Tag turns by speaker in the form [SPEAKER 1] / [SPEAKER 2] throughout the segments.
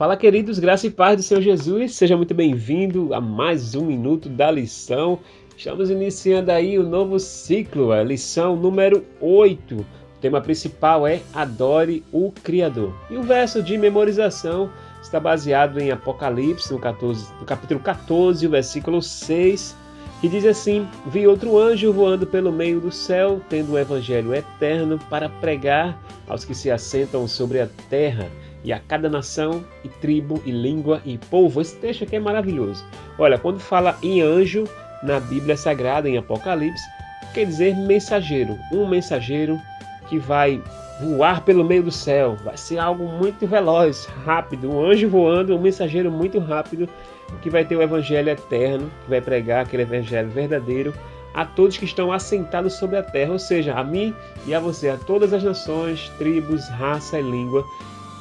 [SPEAKER 1] Fala, queridos, graça e paz do Senhor Jesus, seja muito bem-vindo a mais um minuto da lição. Estamos iniciando aí o novo ciclo, a lição número 8. O tema principal é Adore o Criador. E o verso de memorização está baseado em Apocalipse, no capítulo 14, o versículo 6, que diz assim: Vi outro anjo voando pelo meio do céu, tendo o evangelho eterno para pregar aos que se assentam sobre a terra, e a cada nação, e tribo, e língua, e povo. Esse texto aqui é maravilhoso. Olha, quando fala em anjo na Bíblia Sagrada, em Apocalipse, quer dizer mensageiro. Um mensageiro que vai voar pelo meio do céu. Vai ser algo muito veloz, rápido. Um anjo voando, um mensageiro muito rápido, que vai ter o evangelho eterno, que vai pregar aquele evangelho verdadeiro a todos que estão assentados sobre a terra, ou seja, a mim e a você, a todas as nações, tribos, raça e língua,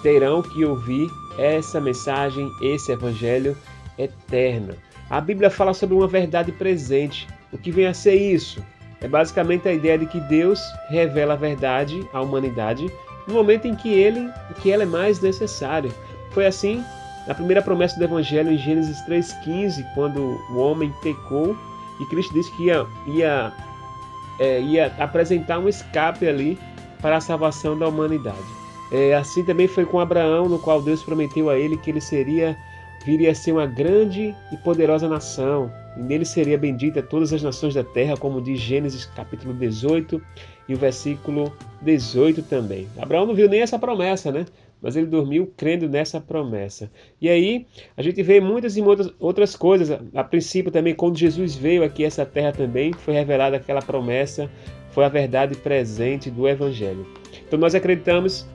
[SPEAKER 1] terão que ouvir essa mensagem, esse evangelho eterno. A Bíblia fala sobre uma verdade presente. O que vem a ser isso? É basicamente a ideia de que Deus revela a verdade à humanidade no momento em que ela é mais necessária. Foi assim na primeira promessa do evangelho em Gênesis 3,15, quando o homem pecou e Cristo disse que ia apresentar um escape ali para a salvação da humanidade. Assim também foi com Abraão, no qual Deus prometeu a ele que ele viria a ser uma grande e poderosa nação, e nele seria bendita todas as nações da terra, como diz Gênesis capítulo 18 e o versículo 18 também. Abraão não viu nem essa promessa, né? Mas ele dormiu crendo nessa promessa. E aí a gente vê muitas e muitas outras coisas. A princípio também, quando Jesus veio aqui a essa terra também, foi revelada aquela promessa, foi a verdade presente do Evangelho. Então nós acreditamos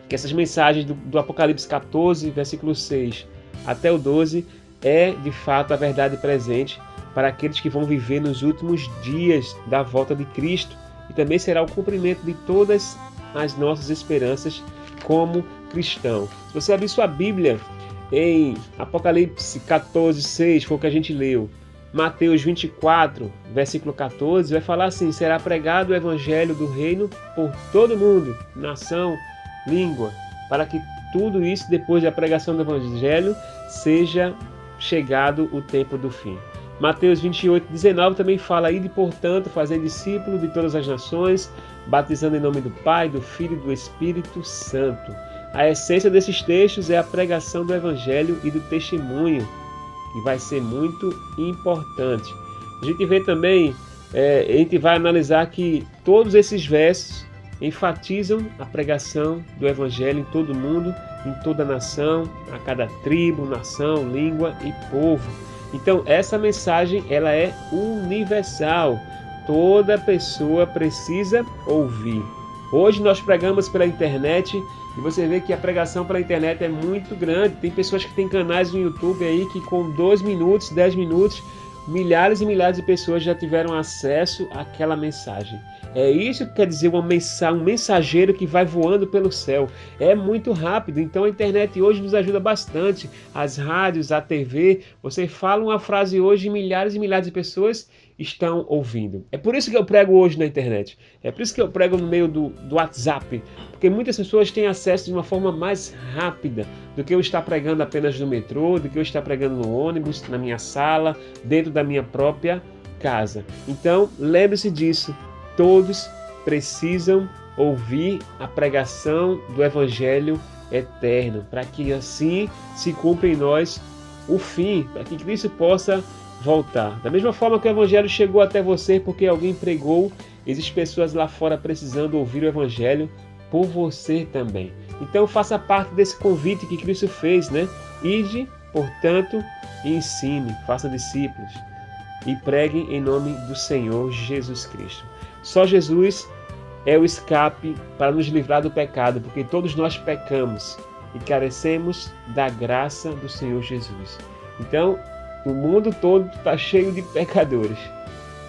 [SPEAKER 1] que essas mensagens do Apocalipse 14, versículo 6 até o 12, é de fato a verdade presente para aqueles que vão viver nos últimos dias da volta de Cristo, e também será o cumprimento de todas as nossas esperanças como cristão. Se você abrir sua Bíblia em Apocalipse 14, 6, foi o que a gente leu, Mateus 24, versículo 14, vai falar assim: será pregado o evangelho do reino por todo mundo, nação, língua, para que tudo isso, depois da pregação do evangelho, seja chegado o tempo do fim. Mateus 28, 19 também fala: ide, portanto, fazer discípulos de todas as nações, batizando em nome do Pai, do Filho e do Espírito Santo. A essência desses textos é a pregação do evangelho e do testemunho, que vai ser muito importante. A gente vê também, a gente vai analisar que todos esses versos enfatizam a pregação do evangelho em todo mundo, em toda nação, a cada tribo, nação, língua e povo. Então essa mensagem ela é universal. Toda pessoa precisa ouvir. Hoje nós pregamos pela internet e você vê que a pregação pela internet é muito grande. Tem pessoas que têm canais no YouTube aí que com 2 minutos, 10 minutos, milhares e milhares de pessoas já tiveram acesso àquela mensagem. É isso que quer dizer um mensageiro que vai voando pelo céu. É muito rápido, então a internet hoje nos ajuda bastante. As rádios, a TV, você fala uma frase hoje e milhares de pessoas estão ouvindo. É por isso que eu prego hoje na internet. É por isso que eu prego no meio do WhatsApp. Porque muitas pessoas têm acesso de uma forma mais rápida do que eu estar pregando apenas no metrô, do que eu estar pregando no ônibus, na minha sala, dentro da minha própria casa. Então, lembre-se disso. Todos precisam ouvir a pregação do Evangelho eterno, para que assim se cumpra em nós o fim, para que Cristo possa voltar. Da mesma forma que o Evangelho chegou até você porque alguém pregou, existem pessoas lá fora precisando ouvir o Evangelho por você também. Então faça parte desse convite que Cristo fez, né? Ide, portanto, e ensine, faça discípulos e pregue em nome do Senhor Jesus Cristo. Só Jesus é o escape para nos livrar do pecado, porque todos nós pecamos e carecemos da graça do Senhor Jesus. Então, o mundo todo está cheio de pecadores,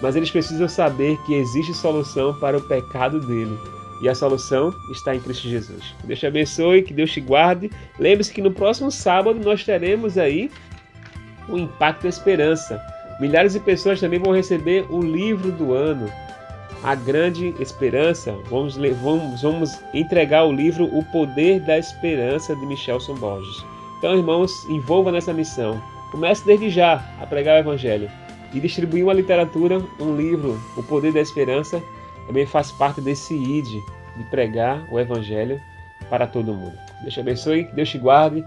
[SPEAKER 1] mas eles precisam saber que existe solução para o pecado dele, e a solução está em Cristo Jesus. Que Deus te abençoe, que Deus te guarde. Lembre-se que no próximo sábado nós teremos aí o Impacto da Esperança. Milhares de pessoas também vão receber o livro do ano, A Grande Esperança. Vamos entregar o livro O Poder da Esperança, de Michelson Borges. Então, irmãos, envolva nessa missão. Comece desde já a pregar o Evangelho. E distribuir uma literatura, um livro, O Poder da Esperança, também faz parte desse ID de pregar o Evangelho para todo mundo. Deus te abençoe, que Deus te guarde.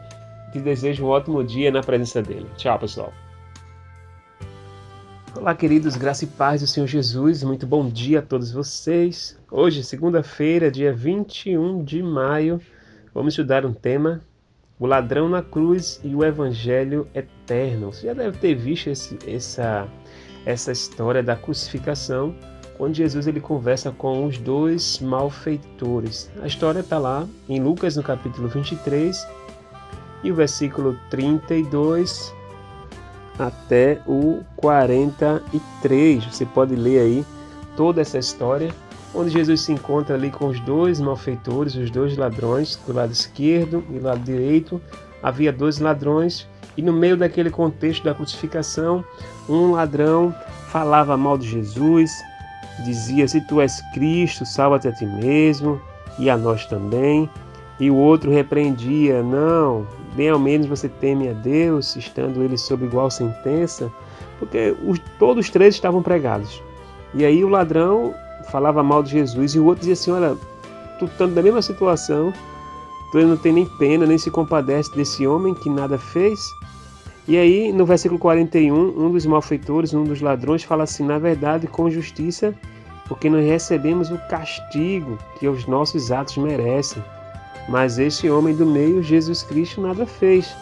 [SPEAKER 1] Te desejo um ótimo dia na presença dele. Tchau, pessoal. Olá, queridos, graça e paz do Senhor Jesus. Muito bom dia a todos vocês. Hoje, segunda-feira, dia 21 de maio, vamos estudar um tema: o ladrão na cruz e o Evangelho eterno. Você já deve ter visto essa história da crucificação, quando Jesus ele conversa com os dois malfeitores. A história está lá em Lucas, no capítulo 23, e o versículo 32 até o 43. Você pode ler aí toda essa história, onde Jesus se encontra ali com os dois malfeitores, os dois ladrões, do lado esquerdo e do lado direito. Havia dois ladrões, e no meio daquele contexto da crucificação, um ladrão falava mal de Jesus, dizia: se tu és Cristo, salva-te a ti mesmo e a nós também. E o outro repreendia: não, bem ao menos você teme a Deus, estando ele sob igual sentença, porque todos os três estavam pregados. E aí o ladrão falava mal de Jesus, e o outro dizia assim: olha, tu estando na mesma situação, tu não tem nem pena, nem se compadece desse homem que nada fez. E aí no versículo 41, um dos malfeitores, um dos ladrões, fala assim: na verdade, com justiça, porque nós recebemos o castigo que os nossos atos merecem. Mas este homem do meio, Jesus Cristo, nada fez.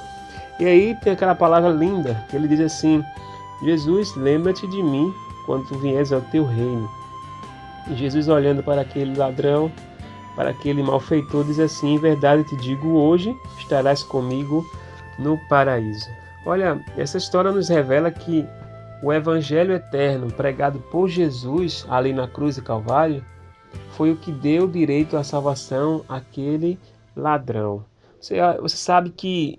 [SPEAKER 1] E aí tem aquela palavra linda, que ele diz assim: Jesus, lembra-te de mim quando tu vieres ao teu reino. E Jesus, olhando para aquele ladrão, para aquele malfeitor, diz assim: em verdade te digo, hoje estarás comigo no paraíso. Olha, essa história nos revela que o Evangelho eterno pregado por Jesus ali na cruz do Calvário foi o que deu direito à salvação àquele ladrão. Você sabe que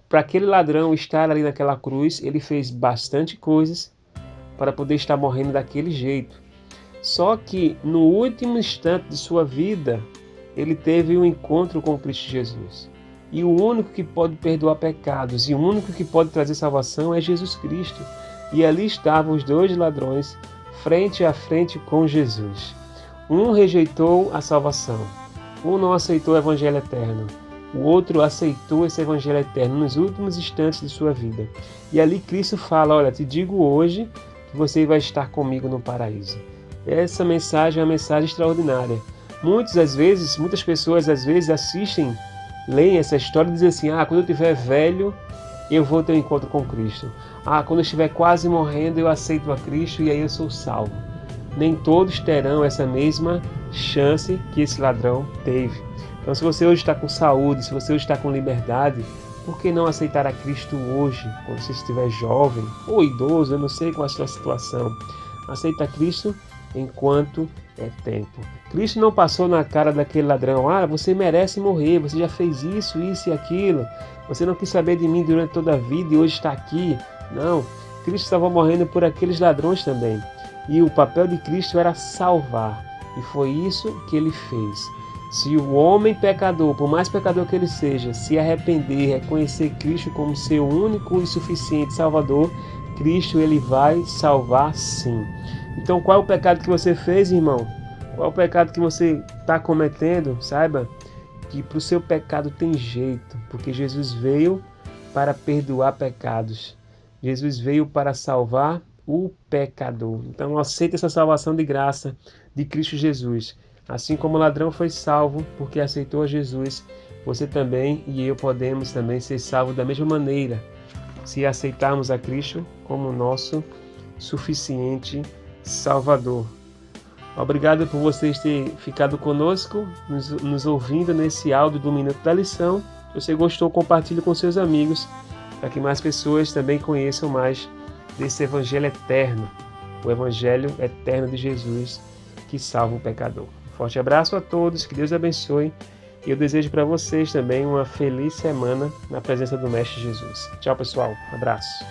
[SPEAKER 1] para aquele ladrão estar ali naquela cruz, ele fez bastante coisas para poder estar morrendo daquele jeito. Só que no último instante de sua vida, ele teve um encontro com Cristo Jesus. E o único que pode perdoar pecados e o único que pode trazer salvação é Jesus Cristo. E ali estavam os dois ladrões, frente a frente com Jesus. Um rejeitou a salvação, um não aceitou o Evangelho eterno, o outro aceitou esse Evangelho eterno nos últimos instantes de sua vida. E ali Cristo fala: olha, te digo hoje que você vai estar comigo no paraíso. Essa mensagem é uma mensagem extraordinária. Muitas pessoas às vezes assistem, leem essa história e dizem assim: quando eu estiver velho, eu vou ter um encontro com Cristo. Quando eu estiver quase morrendo, eu aceito a Cristo e aí eu sou salvo. Nem todos terão essa mesma chance que esse ladrão teve. Então, se você hoje está com saúde, se você hoje está com liberdade, por que não aceitar a Cristo hoje, quando você estiver jovem ou idoso? Eu não sei qual é a sua situação. Aceita Cristo enquanto é tempo. Cristo não passou na cara daquele ladrão: você merece morrer, você já fez isso, isso e aquilo, você não quis saber de mim durante toda a vida e hoje está aqui. Não, Cristo estava morrendo por aqueles ladrões também. E o papel de Cristo era salvar. E foi isso que ele fez. Se o homem pecador, por mais pecador que ele seja, se arrepender, reconhecer Cristo como seu único e suficiente Salvador, Cristo ele vai salvar sim. Então qual é o pecado que você fez, irmão? Qual é o pecado que você está cometendo? Saiba que para o seu pecado tem jeito, porque Jesus veio para perdoar pecados. Jesus veio para salvar o pecador. Então aceita essa salvação de graça de Cristo Jesus. Assim como o ladrão foi salvo porque aceitou a Jesus, você também e eu podemos também ser salvos da mesma maneira, se aceitarmos a Cristo como nosso suficiente Salvador. Obrigado por vocês terem ficado conosco, nos ouvindo nesse áudio do Minuto da Lição. Se você gostou, compartilhe com seus amigos, para que mais pessoas também conheçam mais desse Evangelho eterno, o Evangelho eterno de Jesus que salva o pecador. Forte abraço a todos, que Deus abençoe, e eu desejo para vocês também uma feliz semana na presença do Mestre Jesus. Tchau, pessoal. Abraço.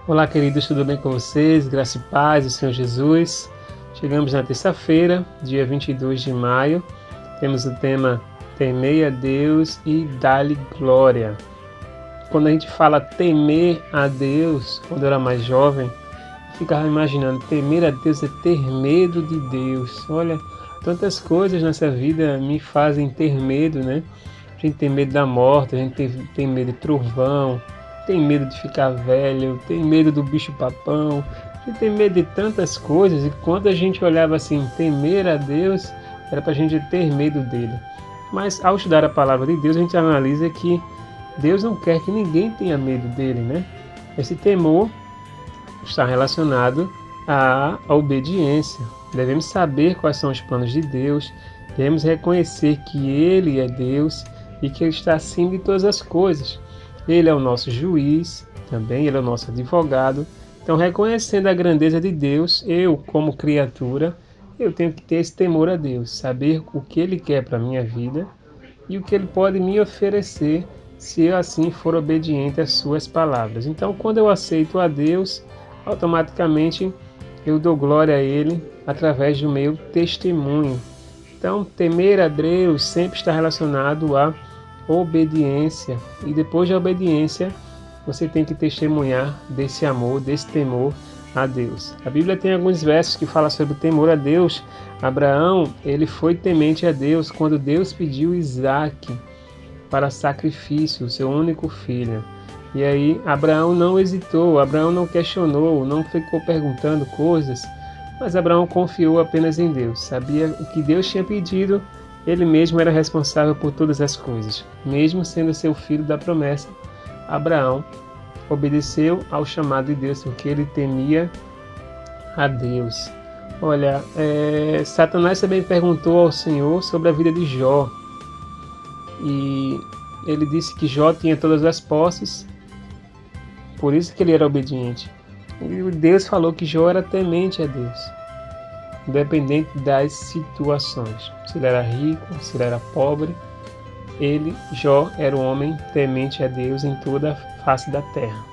[SPEAKER 1] Olá, queridos, tudo bem com vocês? Graça e paz do Senhor Jesus. Chegamos na terça-feira, dia 22 de maio. Temos o tema Temei a Deus e dá-lhe glória. Quando a gente fala temer a Deus, quando eu era mais jovem, eu ficava imaginando, temer a Deus é ter medo de Deus. Olha, tantas coisas nessa vida me fazem ter medo, né? A gente tem medo da morte, a gente tem medo de trovão, tem medo de ficar velho, tem medo do bicho-papão, a gente tem medo de tantas coisas, e quando a gente olhava assim, temer a Deus, era para a gente ter medo dele. Mas ao estudar a palavra de Deus, a gente analisa que Deus não quer que ninguém tenha medo dele, né? Esse temor está relacionado à obediência. Devemos saber quais são os planos de Deus, devemos reconhecer que Ele é Deus e que Ele está acima de todas as coisas. Ele é o nosso juiz, também Ele é o nosso advogado. Então, reconhecendo a grandeza de Deus, eu, como criatura, eu tenho que ter esse temor a Deus, saber o que Ele quer para a minha vida e o que Ele pode me oferecer se eu assim for obediente às suas palavras. Então, quando eu aceito a Deus, automaticamente eu dou glória a Ele através do meu testemunho. Então, temer a Deus sempre está relacionado à obediência. E depois da obediência, você tem que testemunhar desse amor, desse temor a Deus. A Bíblia tem alguns versos que falam sobre o temor a Deus. Abraão, ele foi temente a Deus quando Deus pediu Isaque para sacrifício, o seu único filho. E aí Abraão não hesitou, Abraão não questionou, não ficou perguntando coisas, mas Abraão confiou apenas em Deus. Sabia o que Deus tinha pedido, ele mesmo era responsável por todas as coisas. Mesmo sendo seu filho da promessa, Abraão obedeceu ao chamado de Deus, porque ele temia a Deus. Olha, Satanás também perguntou ao Senhor sobre a vida de Jó. E ele disse que Jó tinha todas as posses, por isso que ele era obediente. E Deus falou que Jó era temente a Deus, independente das situações. Se ele era rico, se ele era pobre, Jó, era um homem temente a Deus em toda a face da terra.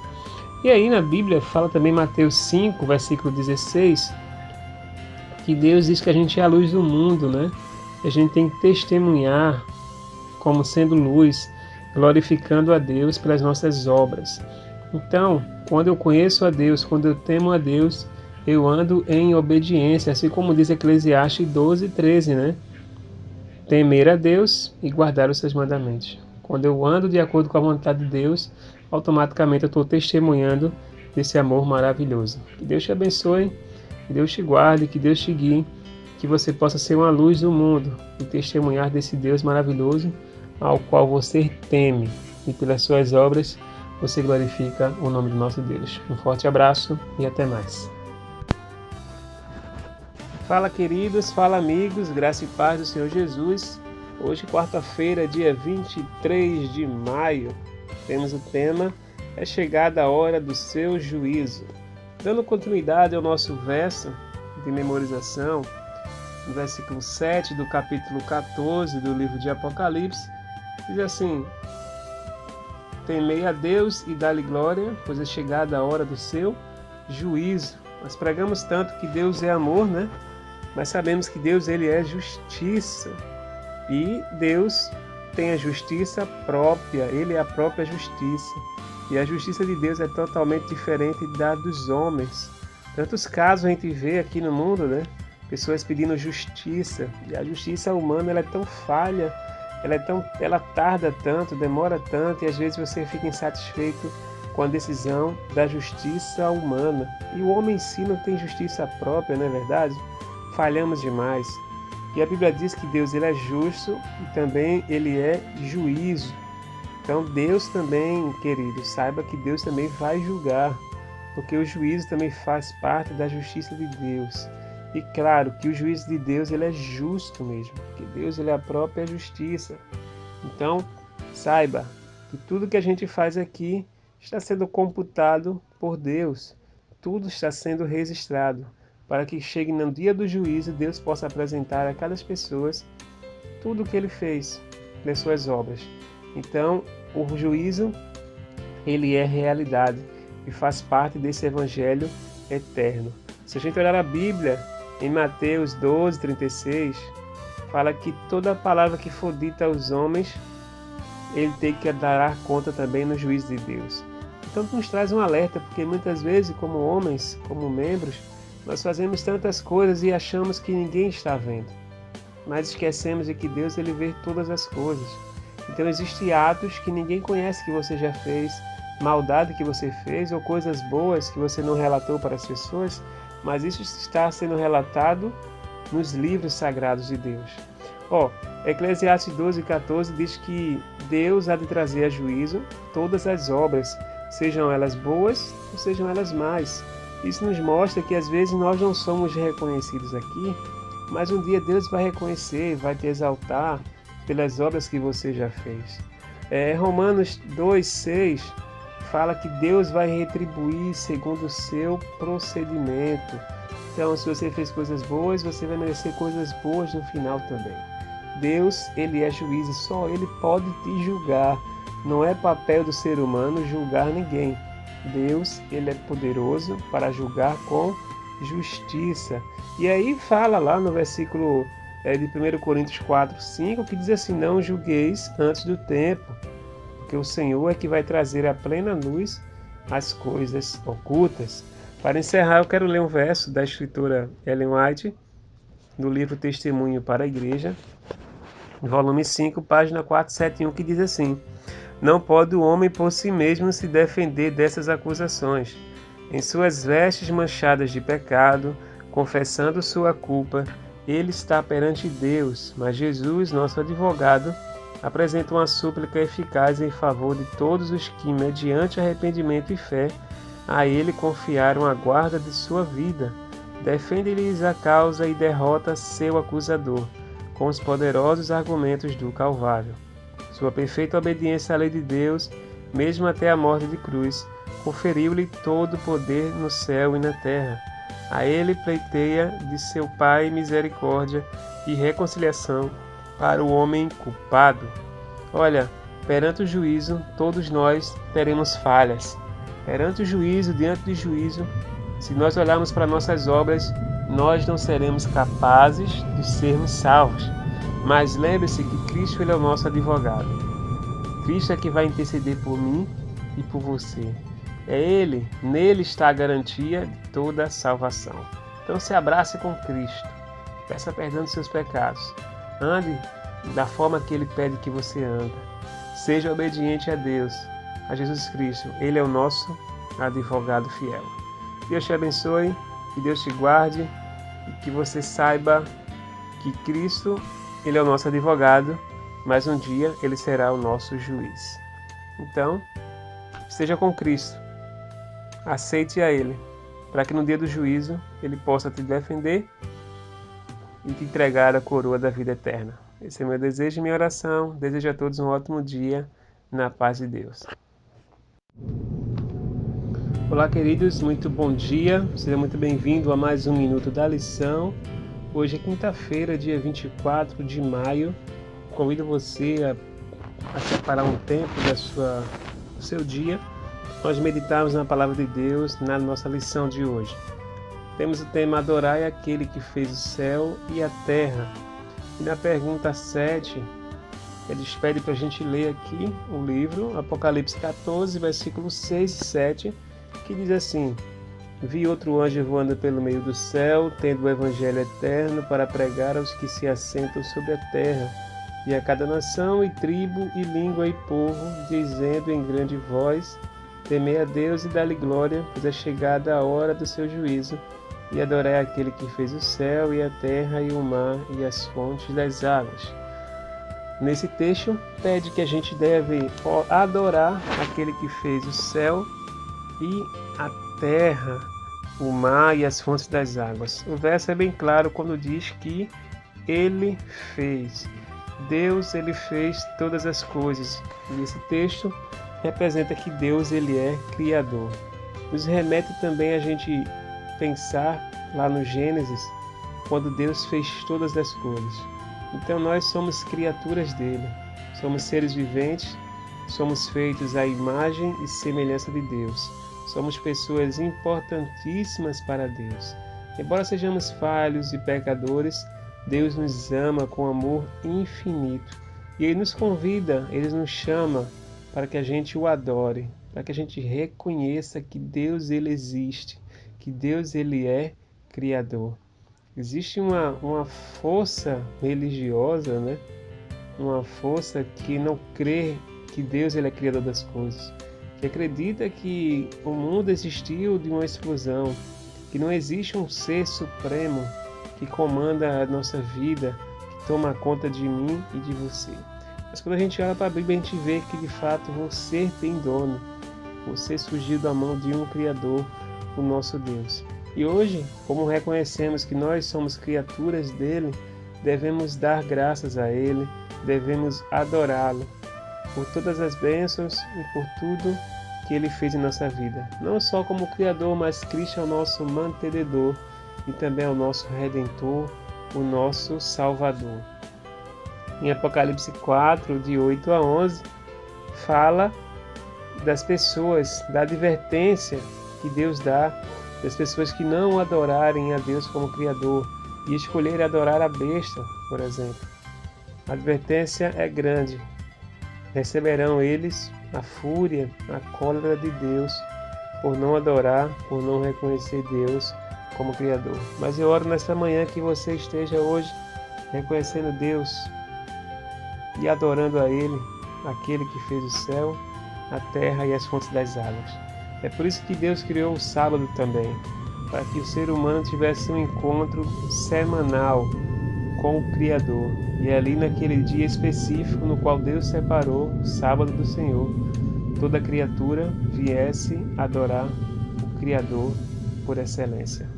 [SPEAKER 1] E aí na Bíblia fala também, Mateus 5, versículo 16, que Deus diz que a gente é a luz do mundo, né? A gente tem que testemunhar como sendo luz, glorificando a Deus pelas nossas obras. Então, quando eu conheço a Deus, quando eu temo a Deus, eu ando em obediência, assim como diz Eclesiastes 12:13, né? Temer a Deus e guardar os seus mandamentos. Quando eu ando de acordo com a vontade de Deus, automaticamente eu estou testemunhando desse amor maravilhoso. Que Deus te abençoe, que Deus te guarde, que Deus te guie, que você possa ser uma luz do mundo e testemunhar desse Deus maravilhoso ao qual você teme, e pelas suas obras você glorifica o nome do nosso Deus. Um forte abraço e até mais. Fala, queridos, fala, amigos, graça e paz do Senhor Jesus. Hoje, quarta-feira, dia 23 de maio, temos o tema É chegada a hora do seu juízo. Dando continuidade ao nosso verso de memorização, no versículo 7 do capítulo 14 do livro de Apocalipse, diz assim: Temei a Deus e dá-lhe glória, pois é chegada a hora do seu juízo. Nós pregamos tanto que Deus é amor, né? Mas sabemos que Deus, ele é justiça. E Deus tem a justiça própria, ele é a própria justiça. E a justiça de Deus é totalmente diferente da dos homens. Tantos casos a gente vê aqui no mundo, né? Pessoas pedindo justiça. E a justiça humana, ela é tão falha, ela tarda tanto, demora tanto, e às vezes você fica insatisfeito com a decisão da justiça humana. E o homem em si não tem justiça própria, não é verdade? Falhamos demais. E a Bíblia diz que Deus, ele é justo e também ele é juízo. Então Deus também, querido, saiba que Deus também vai julgar, porque o juízo também faz parte da justiça de Deus. E claro que o juízo de Deus, ele é justo mesmo, porque Deus, ele é a própria justiça. Então, saiba que tudo que a gente faz aqui está sendo computado por Deus. Tudo está sendo registrado, para que chegue no dia do juízo, Deus possa apresentar a cada pessoa tudo o que ele fez nas suas obras. Então, o juízo, ele é realidade e faz parte desse evangelho eterno. Se a gente olhar a Bíblia, em Mateus 12:36, fala que toda palavra que for dita aos homens, ele tem que dar conta também no juízo de Deus. Então nos traz um alerta, porque muitas vezes, como homens, como membros, nós fazemos tantas coisas e achamos que ninguém está vendo. Mas esquecemos de que Deus ele vê todas as coisas. Então existem atos que ninguém conhece que você já fez, maldade que você fez ou coisas boas que você não relatou para as pessoas, mas isso está sendo relatado nos livros sagrados de Deus. Eclesiastes 12:14 diz que Deus há de trazer a juízo todas as obras, sejam elas boas ou sejam elas más. Isso nos mostra que às vezes nós não somos reconhecidos aqui, mas um dia Deus vai reconhecer, vai te exaltar pelas obras que você já fez. Romanos 2:6 fala que Deus vai retribuir segundo o seu procedimento. Então, se você fez coisas boas, você vai merecer coisas boas no final também. Deus, ele é juiz e só ele pode te julgar. Não é papel do ser humano julgar ninguém. Deus, ele é poderoso para julgar com justiça. E aí fala lá no versículo de 1 Coríntios 4:5, que diz assim: não julgueis antes do tempo, porque o Senhor é que vai trazer à plena luz as coisas ocultas. Para encerrar, eu quero ler um verso da escritora Ellen White, do livro Testemunho para a Igreja, volume 5, página 471, que diz assim: não pode o homem por si mesmo se defender dessas acusações. Em suas vestes manchadas de pecado, confessando sua culpa, ele está perante Deus, mas Jesus, nosso advogado, apresenta uma súplica eficaz em favor de todos os que, mediante arrependimento e fé, a ele confiaram a guarda de sua vida. Defende-lhes a causa e derrota seu acusador, com os poderosos argumentos do Calvário. Sua perfeita obediência à lei de Deus, mesmo até a morte de cruz, conferiu-lhe todo o poder no céu e na terra. A ele pleiteia de seu Pai misericórdia e reconciliação para o homem culpado. Olha, perante o juízo, todos nós teremos falhas. Perante o juízo, diante do juízo, se nós olharmos para nossas obras, nós não seremos capazes de sermos salvos. Mas lembre-se que Cristo ele é o nosso advogado. Cristo é que vai interceder por mim e por você. É Ele, nele está a garantia de toda a salvação. Então se abrace com Cristo. Peça perdão dos seus pecados. Ande da forma que Ele pede que você ande. Seja obediente a Deus, a Jesus Cristo. Ele é o nosso advogado fiel. Deus te abençoe, que Deus te guarde e que você saiba que Cristo, ele é o nosso advogado, mas um dia ele será o nosso juiz. Então, esteja com Cristo. Aceite a Ele, para que no dia do juízo Ele possa te defender e te entregar a coroa da vida eterna. Esse é meu desejo e minha oração. Desejo a todos um ótimo dia, na paz de Deus. Olá, queridos, muito bom dia. Seja muito bem-vindo a mais um Minuto da Lição. Hoje é quinta-feira, dia 24 de maio. Convido você a separar um tempo do seu dia. Nós meditarmos na Palavra de Deus na nossa lição de hoje. Temos o tema Adorai aquele que fez o céu e a terra. E na pergunta 7, eles pedem para a gente ler aqui o livro Apocalipse 14, versículos 6 e 7, que diz assim: vi outro anjo voando pelo meio do céu, tendo o evangelho eterno para pregar aos que se assentam sobre a terra, e a cada nação e tribo e língua e povo, dizendo em grande voz: temei a Deus e dá-lhe glória, pois é chegada a hora do seu juízo, e adorai aquele que fez o céu e a terra e o mar e as fontes das águas. Nesse texto, pede que a gente deve adorar aquele que fez o céu e a terra, o mar e as fontes das águas. O verso é bem claro quando diz que ele fez. Deus, ele fez todas as coisas. E esse texto representa que Deus, ele é Criador. Nos remete também a gente pensar lá no Gênesis, quando Deus fez todas as coisas. Então nós somos criaturas dele, somos seres viventes, somos feitos à imagem e semelhança de Deus. Somos pessoas importantíssimas para Deus. Embora sejamos falhos e pecadores, Deus nos ama com amor infinito. E Ele nos convida, Ele nos chama para que a gente o adore, para que a gente reconheça que Deus Ele existe, que Deus Ele é Criador. Existe uma força religiosa, né? Uma força que não crê que Deus Ele é Criador das coisas, que acredita que o mundo existiu de uma explosão, que não existe um ser supremo que comanda a nossa vida, que toma conta de mim e de você. Mas quando a gente olha para a Bíblia, a gente vê que de fato você tem dono, você surgiu da mão de um Criador, o nosso Deus. E hoje, como reconhecemos que nós somos criaturas dele, devemos dar graças a ele, devemos adorá-lo por todas as bênçãos e por tudo que ele fez em nossa vida. Não só como Criador, mas Cristo é o nosso mantenedor e também é o nosso Redentor, o nosso Salvador. Em Apocalipse 4, de 8 a 11, fala das pessoas, da advertência que Deus dá, das pessoas que não adorarem a Deus como Criador e escolherem adorar a besta, por exemplo. A advertência é grande. Receberão eles a fúria, a cólera de Deus por não adorar, por não reconhecer Deus como Criador. Mas eu oro nesta manhã que você esteja hoje reconhecendo Deus e adorando a Ele, aquele que fez o céu, a terra e as fontes das águas. É por isso que Deus criou o sábado também, para que o ser humano tivesse um encontro semanal com o Criador. E ali naquele dia específico no qual Deus separou, o sábado do Senhor, toda criatura viesse adorar o Criador por excelência.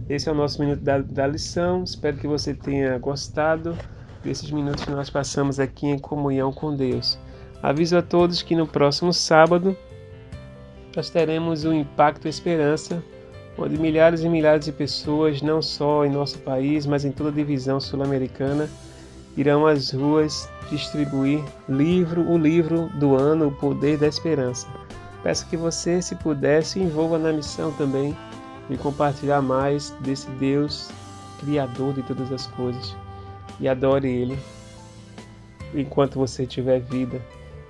[SPEAKER 1] Esse é o nosso minuto da lição. Espero que você tenha gostado desses minutos que nós passamos aqui em comunhão com Deus. Aviso a todos que no próximo sábado nós teremos o Impacto Esperança, onde milhares e milhares de pessoas, não só em nosso país, mas em toda a divisão sul-americana, irão às ruas distribuir o livro do ano, O Poder da Esperança. Peço que você, se puder, se envolva na missão também de compartilhar mais desse Deus, Criador de todas as coisas, e adore Ele enquanto você tiver vida.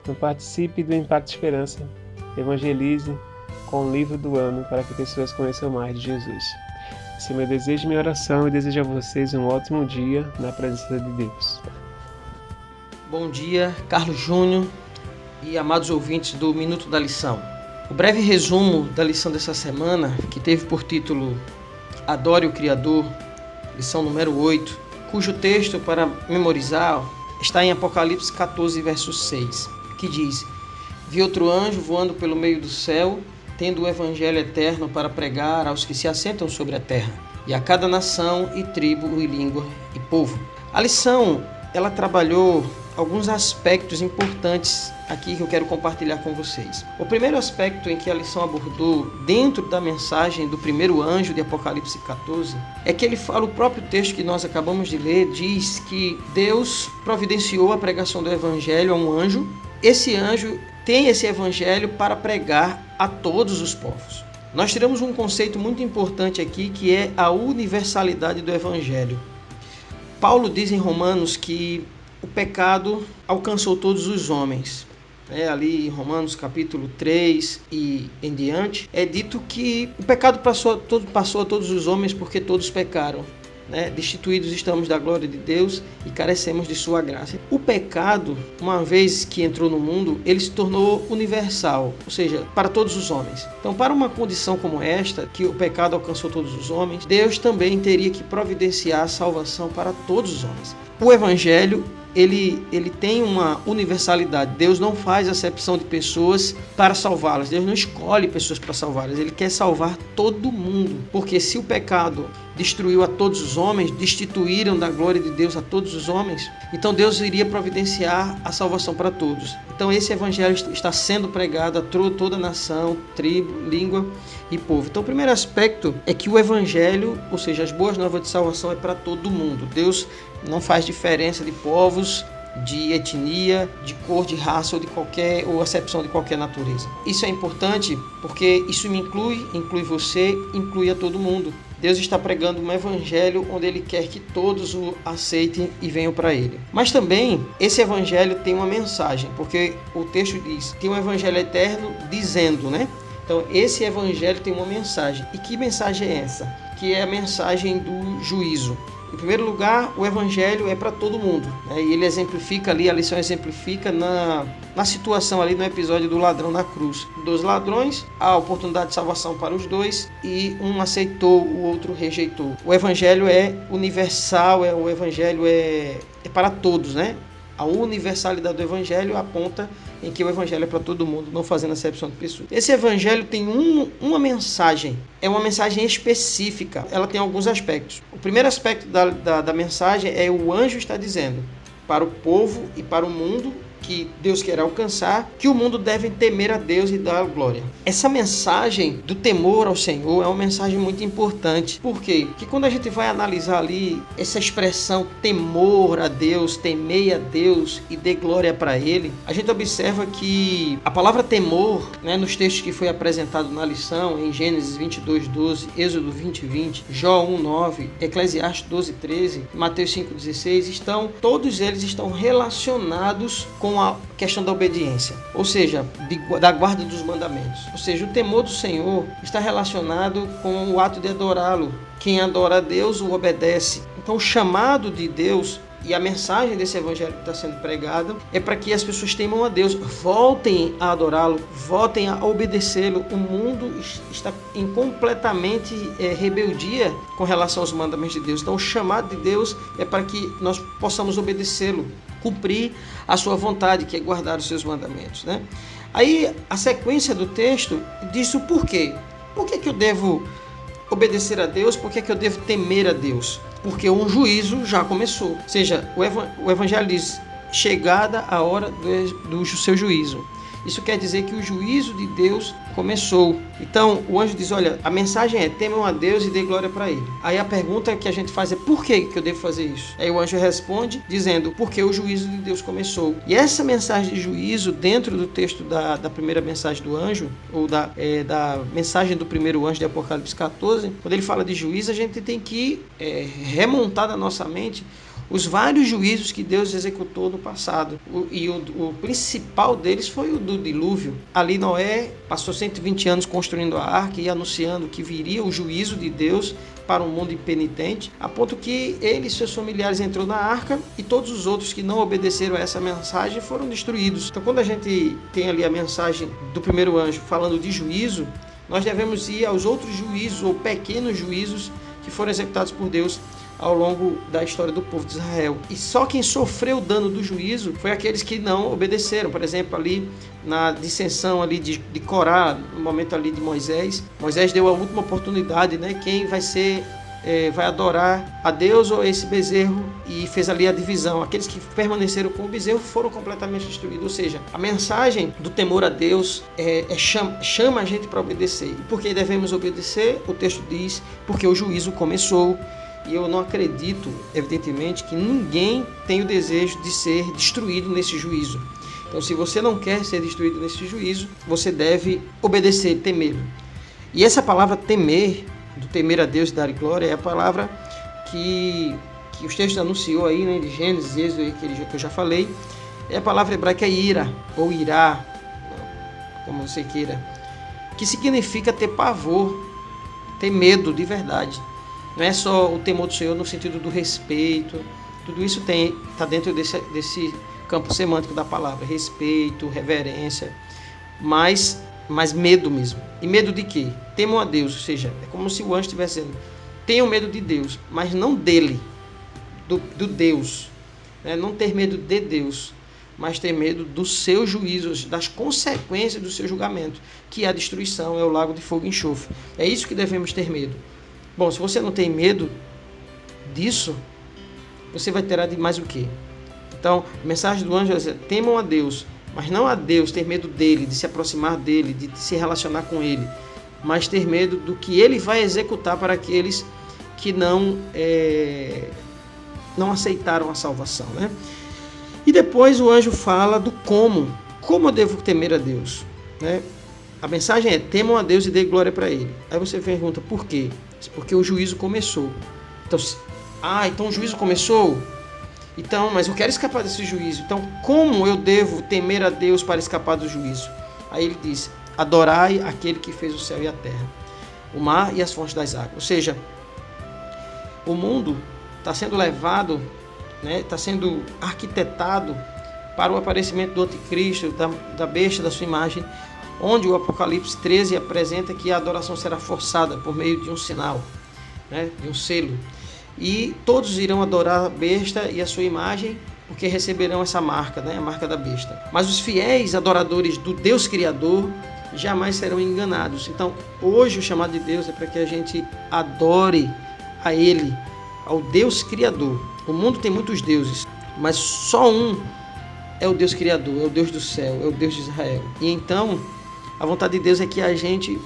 [SPEAKER 1] Então participe do Impacto Esperança, evangelize com o livro do ano para que pessoas conheçam mais de Jesus. Esse é meu desejo e minha oração, e desejo a vocês um ótimo dia na presença de Deus.
[SPEAKER 2] Bom dia, Carlos Júnior e amados ouvintes do Minuto da Lição. O breve resumo da lição dessa semana, que teve por título Adore o Criador, lição número 8, cujo texto para memorizar está em Apocalipse 14, verso 6, que diz: Vi outro anjo voando pelo meio do céu, tendo o evangelho eterno para pregar aos que se assentam sobre a terra, e a cada nação e tribo e língua e povo. A lição, ela trabalhou alguns aspectos importantes aqui que eu quero compartilhar com vocês. O primeiro aspecto em que a lição abordou dentro da mensagem do primeiro anjo de Apocalipse 14 é que ele fala, o próprio texto que nós acabamos de ler diz que Deus providenciou a pregação do evangelho a um anjo. Esse anjo tem esse evangelho para pregar a todos os povos. Nós tiramos um conceito muito importante aqui, que é a universalidade do evangelho. Paulo diz em Romanos que o pecado alcançou todos os homens. Ali em Romanos capítulo 3 e em diante, é dito que o pecado passou a todos os homens porque todos pecaram. Destituídos estamos da glória de Deus e carecemos de sua graça. O pecado, uma vez que entrou no mundo, ele se tornou universal, ou seja, para todos os homens. Então, para uma condição como esta, que o pecado alcançou todos os homens, Deus também teria que providenciar a salvação para todos os homens. O evangelho, ele tem uma universalidade. Deus não faz acepção de pessoas para salvá-las. Deus não escolhe pessoas para salvá-las. Ele quer salvar todo mundo. Porque se o pecado destruiu a todos os homens, destituíram da glória de Deus a todos os homens, então Deus iria providenciar a salvação para todos. Então esse evangelho está sendo pregado a toda nação, tribo, língua e povo. Então o primeiro aspecto é que o evangelho, ou seja, as boas novas de salvação, é para todo mundo. Deus não faz diferença de povos, de etnia, de cor, de raça ou acepção de qualquer natureza. Isso é importante porque isso me inclui você, inclui a todo mundo. Deus está pregando um evangelho onde Ele quer que todos o aceitem e venham para Ele. Mas também esse evangelho tem uma mensagem, porque o texto diz, tem um evangelho eterno dizendo, né? Então esse evangelho tem uma mensagem. E que mensagem é essa? Que é a mensagem do juízo. Em primeiro lugar, o evangelho é para todo mundo, né? E ele exemplifica ali, a lição exemplifica na situação ali no episódio do ladrão na cruz. 2 ladrões, a oportunidade de salvação para os dois, e um aceitou, o outro rejeitou. O evangelho é universal, o evangelho é para todos, né? A universalidade do evangelho aponta em que o evangelho é para todo mundo, não fazendo acepção de pessoas. Esse evangelho tem uma mensagem, é uma mensagem específica, ela tem alguns aspectos. O primeiro aspecto da mensagem é o anjo está dizendo para o povo e para o mundo que Deus quer alcançar, que o mundo deve temer a Deus e dar glória. Essa mensagem do temor ao Senhor é uma mensagem muito importante. Por quê? Porque quando a gente vai analisar ali essa expressão temor a Deus, temei a Deus e dê glória para Ele, a gente observa que a palavra temor, né, nos textos que foi apresentado na lição, em Gênesis 22:12, Êxodo 20:20, Jó 1:9, Eclesiastes 12:13, Mateus 5:16, todos eles estão relacionados com a questão da obediência, ou seja, da guarda dos mandamentos. Ou seja, o temor do Senhor está relacionado com o ato de adorá-lo. Quem adora a Deus o obedece. Então, o chamado de Deus e a mensagem desse evangelho que está sendo pregado é para que as pessoas temam a Deus, voltem a adorá-lo, voltem a obedecê-lo. O mundo está em completamente rebeldia com relação aos mandamentos de Deus. Então, o chamado de Deus é para que nós possamos obedecê-lo, cumprir a sua vontade, que é guardar os seus mandamentos, né? Aí, a sequência do texto diz o porquê. Por que eu devo obedecer a Deus? Por que eu devo temer a Deus? Porque um juízo já começou. Ou seja, o evangelho diz, chegada a hora do seu juízo. Isso quer dizer que o juízo de Deus começou. Então, o anjo diz, olha, a mensagem é, temam a Deus e dê glória para Ele. Aí a pergunta que a gente faz é, por que eu devo fazer isso? Aí o anjo responde, dizendo, porque o juízo de Deus começou. E essa mensagem de juízo, dentro do texto da primeira mensagem do anjo, ou da mensagem do primeiro anjo de Apocalipse 14, quando ele fala de juízo, a gente tem que remontar na nossa mente os vários juízos que Deus executou no passado. O principal deles foi o do dilúvio. Ali Noé passou 120 anos construindo a arca e anunciando que viria o juízo de Deus para um mundo impenitente, a ponto que ele e seus familiares entrou na arca e todos os outros que não obedeceram a essa mensagem foram destruídos. Então, quando a gente tem ali a mensagem do primeiro anjo falando de juízo, nós devemos ir aos outros juízos ou pequenos juízos que foram executados por Deus ao longo da história do povo de Israel. E só quem sofreu o dano do juízo foi aqueles que não obedeceram. Por exemplo, ali na dissensão ali de Corá, no momento ali de Moisés, Moisés deu a última oportunidade, né? Quem vai adorar a Deus ou esse bezerro, e fez ali a divisão. Aqueles que permaneceram com o bezerro foram completamente destruídos. Ou seja, a mensagem do temor a Deus chama a gente para obedecer. E por que devemos obedecer? O texto diz, porque o juízo começou. E eu não acredito, evidentemente, que ninguém tem o desejo de ser destruído nesse juízo. Então, se você não quer ser destruído nesse juízo, você deve obedecer, temer. E essa palavra temer, do temer a Deus e dar glória, é a palavra que os textos anunciou aí, né, de Gênesis, Êxodo, que eu já falei. É a palavra hebraica ira, ou irá, como você queira, que significa ter pavor, ter medo de verdade. Não é só o temor do Senhor no sentido do respeito. Tudo isso está dentro desse campo semântico da palavra. Respeito, reverência, mas medo mesmo. E medo de quê? Temam a Deus, ou seja, é como se o anjo estivesse dizendo, tenham medo de Deus, mas não dele, do Deus. Não ter medo de Deus, mas ter medo dos seus juízos, das consequências do seu julgamento, que é a destruição, é o lago de fogo e enxofre. É isso que devemos ter medo. Bom, se você não tem medo disso, você vai ter de mais o quê? Então, a mensagem do anjo é dizer, temam a Deus, mas não a Deus, ter medo dele, de se aproximar dele, de se relacionar com ele, mas ter medo do que ele vai executar para aqueles que não aceitaram a salvação, né? E depois o anjo fala do como eu devo temer a Deus, né? A mensagem é: temam a Deus e dê glória para Ele. Aí você pergunta, por quê? Porque o juízo começou. Então o juízo começou? Então, mas eu quero escapar desse juízo. Então, como eu devo temer a Deus para escapar do juízo? Aí ele diz: adorai aquele que fez o céu e a terra, o mar e as fontes das águas. Ou seja, o mundo está sendo levado, está sendo arquitetado para o aparecimento do anticristo, da besta, da sua imagem, onde o Apocalipse 13 apresenta que a adoração será forçada por meio de um sinal, de um selo. E todos irão adorar a besta e a sua imagem, porque receberão essa marca, a marca da besta. Mas os fiéis adoradores do Deus Criador jamais serão enganados. Então, hoje o chamado de Deus é para que a gente adore a Ele, ao Deus Criador. O mundo tem muitos deuses, mas só um é o Deus Criador, é o Deus do céu, é o Deus de Israel. E então, a vontade de Deus é que a gente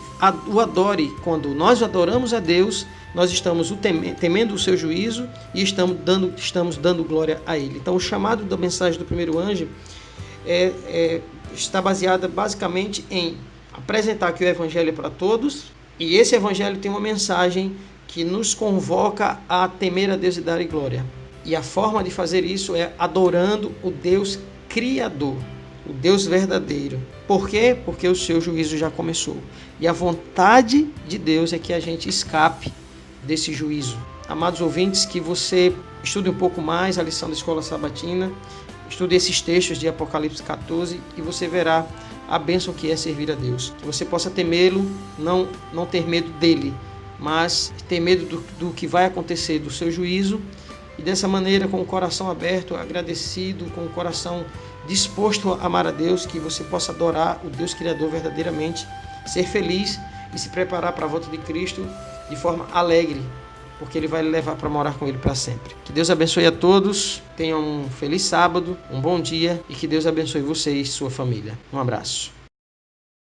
[SPEAKER 2] o adore. Quando nós adoramos a Deus, nós estamos temendo o seu juízo e estamos dando glória a Ele. Então, o chamado da mensagem do primeiro anjo está baseada basicamente em apresentar que o Evangelho é para todos, e esse Evangelho tem uma mensagem que nos convoca a temer a Deus e dar glória. E a forma de fazer isso é adorando o Deus Criador, o Deus verdadeiro. Por quê? Porque o seu juízo já começou. E a vontade de Deus é que a gente escape desse juízo. Amados ouvintes, que você estude um pouco mais a lição da Escola Sabatina, estude esses textos de Apocalipse 14 e você verá a bênção que é servir a Deus. Que você possa temê-lo, não ter medo dele, mas ter medo do que vai acontecer, do seu juízo, e dessa maneira, com o coração aberto, agradecido, com o coração disposto a amar a Deus, que você possa adorar o Deus Criador verdadeiramente, ser feliz e se preparar para a volta de Cristo de forma alegre, porque Ele vai lhe levar para morar com Ele para sempre. Que Deus abençoe a todos, tenham um feliz sábado, um bom dia, e que Deus abençoe você e sua família. Um abraço.